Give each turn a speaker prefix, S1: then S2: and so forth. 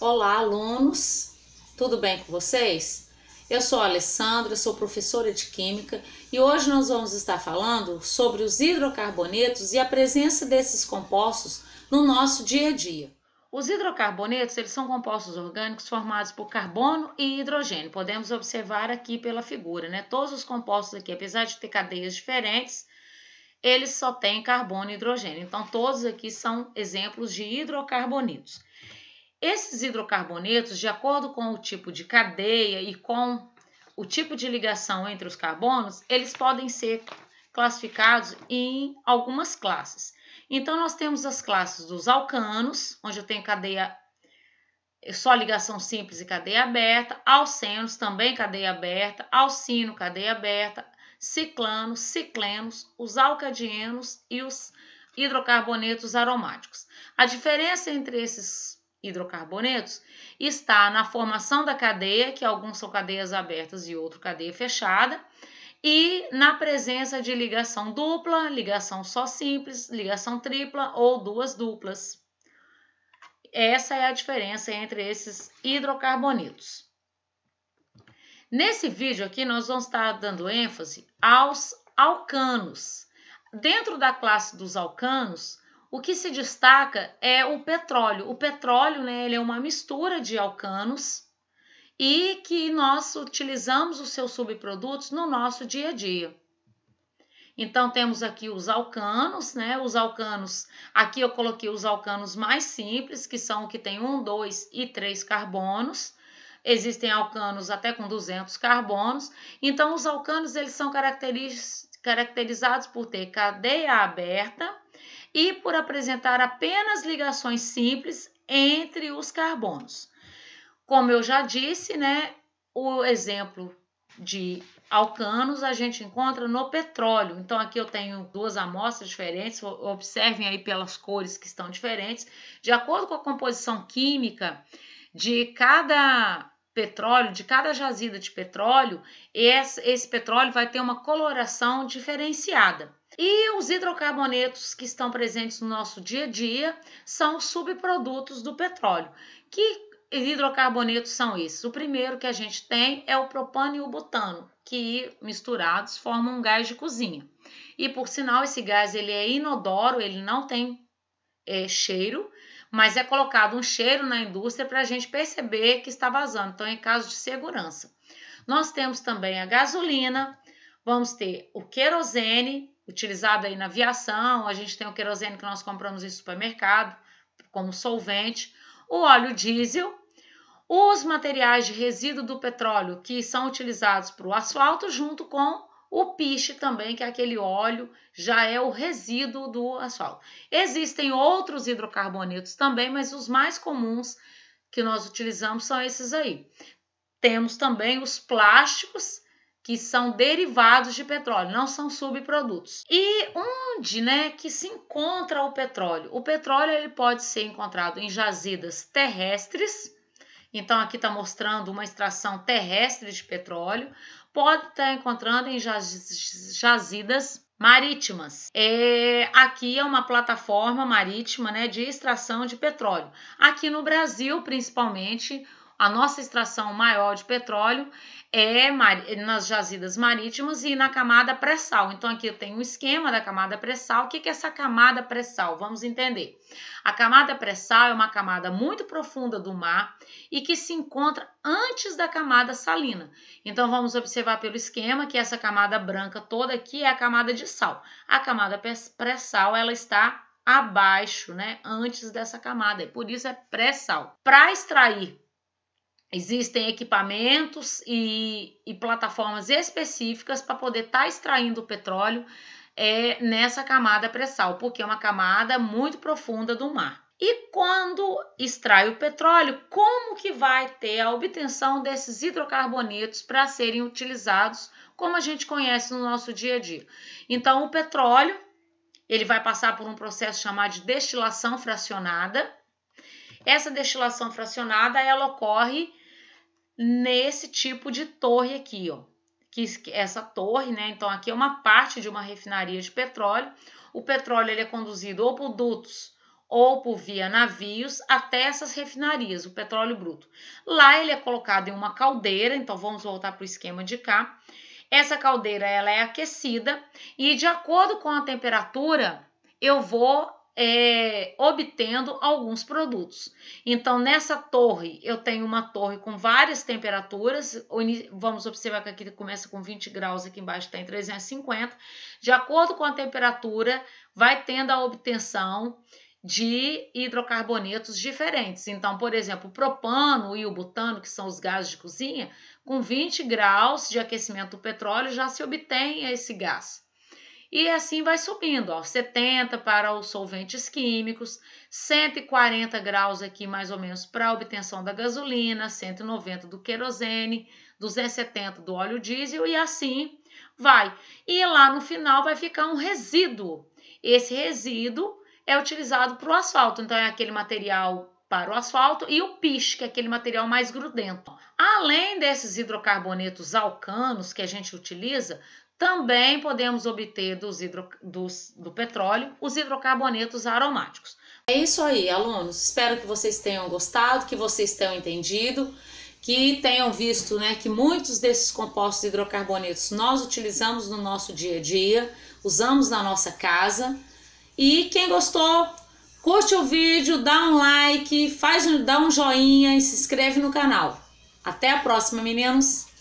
S1: Olá, alunos! Tudo bem com vocês? Eu sou a Alessandra, sou professora de Química e hoje nós vamos estar falando sobre os hidrocarbonetos e a presença desses compostos no nosso dia a dia. Os hidrocarbonetos, eles são compostos orgânicos formados por carbono e hidrogênio. Podemos observar aqui pela figura, né? Todos os compostos aqui, apesar de ter cadeias diferentes, eles só têm carbono e hidrogênio. Então, todos aqui são exemplos de hidrocarbonetos. Esses hidrocarbonetos, de acordo com o tipo de cadeia e com o tipo de ligação entre os carbonos, eles podem ser classificados em algumas classes. Então, nós temos as classes dos alcanos, onde eu tenho cadeia só ligação simples e cadeia aberta, alcenos, também cadeia aberta, alcino, cadeia aberta, ciclanos, ciclenos, os alcadienos e os hidrocarbonetos aromáticos. A diferença entre esses hidrocarbonetos está na formação da cadeia, que alguns são cadeias abertas e outro cadeia fechada, e na presença de ligação dupla, ligação só simples, ligação tripla ou duas duplas. Essa é a diferença entre esses hidrocarbonetos. Nesse vídeo aqui nós vamos estar dando ênfase aos alcanos. Dentro da classe dos alcanos, o que se destaca é o petróleo. O petróleo, né, ele é uma mistura de alcanos e que nós utilizamos os seus subprodutos no nosso dia a dia. Então, temos aqui os alcanos, né? Os alcanos, aqui eu coloquei os alcanos mais simples, que são o que tem 1, 2 e 3 carbonos. Existem alcanos até com 200 carbonos. Então, os alcanos, eles são caracterizados por ter cadeia aberta e por apresentar apenas ligações simples entre os carbonos. Como eu já disse, né, o exemplo de alcanos a gente encontra no petróleo. Então, aqui eu tenho duas amostras diferentes, observem aí pelas cores que estão diferentes. De acordo com a composição química de cada petróleo, de cada jazida de petróleo, esse petróleo vai ter uma coloração diferenciada. E os hidrocarbonetos que estão presentes no nosso dia a dia são os subprodutos do petróleo. Que hidrocarbonetos são esses? O primeiro que a gente tem é o propano e o butano, que misturados formam um gás de cozinha. E por sinal, esse gás ele é inodoro, ele não tem cheiro, mas é colocado um cheiro na indústria para a gente perceber que está vazando, então em caso de segurança. Nós temos também a gasolina, vamos ter o querosene, utilizado aí na aviação, a gente tem o querosene que nós compramos em supermercado, como solvente, o óleo diesel, os materiais de resíduo do petróleo que são utilizados para o asfalto, junto com o piche também, que é aquele óleo, já é o resíduo do asfalto. Existem outros hidrocarbonetos também, mas os mais comuns que nós utilizamos são esses aí. Temos também os plásticos, que são derivados de petróleo, não são subprodutos. E onde, né, que se encontra o petróleo? O petróleo ele pode ser encontrado em jazidas terrestres. Então, aqui está mostrando uma extração terrestre de petróleo. Pode estar encontrando em jazidas marítimas. Aqui é uma plataforma marítima, né, de extração de petróleo. Aqui no Brasil, principalmente, a nossa extração maior de petróleo é nas jazidas marítimas e na camada pré-sal. Então, aqui eu tenho um esquema da camada pré-sal. O que é essa camada pré-sal? Vamos entender. A camada pré-sal é uma camada muito profunda do mar e que se encontra antes da camada salina. Então, vamos observar pelo esquema que essa camada branca toda aqui é a camada de sal. A camada pré-sal, ela está abaixo, né? Antes dessa camada, e por isso é pré-sal. Para extrair, existem equipamentos e plataformas específicas para poder estar extraindo o petróleo nessa camada pré-sal, porque é uma camada muito profunda do mar. E quando extrai o petróleo, como que vai ter a obtenção desses hidrocarbonetos para serem utilizados como a gente conhece no nosso dia a dia? Então, o petróleo ele vai passar por um processo chamado de destilação fracionada. Essa destilação fracionada ela ocorre nesse tipo de torre aqui, ó. Essa torre, né? Então, aqui é uma parte de uma refinaria de petróleo. O petróleo ele é conduzido ou por dutos ou por via navios até essas refinarias, o petróleo bruto. Lá ele é colocado em uma caldeira, então vamos voltar para o esquema de cá. Essa caldeira ela é aquecida e de acordo com a temperatura eu vou obtendo alguns produtos. Então nessa torre eu tenho uma torre com várias temperaturas, vamos observar que aqui começa com 20 graus, aqui embaixo está em 350. De acordo com a temperatura vai tendo a obtenção de hidrocarbonetos diferentes. Então, por exemplo, o propano e o butano, que são os gases de cozinha, com 20 graus de aquecimento do petróleo já se obtém esse gás. E assim vai subindo, ó, 70 para os solventes químicos, 140 graus aqui mais ou menos para a obtenção da gasolina, 190 do querosene, 270 do óleo diesel e assim vai. E lá no final vai ficar um resíduo. Esse resíduo é utilizado para o asfalto, então é aquele material para o asfalto e o piche, que é aquele material mais grudento. Além desses hidrocarbonetos alcanos que a gente utiliza, também podemos obter do petróleo os hidrocarbonetos aromáticos. É isso aí, alunos. Espero que vocês tenham gostado, que vocês tenham entendido, que tenham visto, né, que muitos desses compostos hidrocarbonetos nós utilizamos no nosso dia a dia, usamos na nossa casa. E quem gostou, curte o vídeo, dá um like, dá um joinha e se inscreve no canal. Até a próxima, meninos!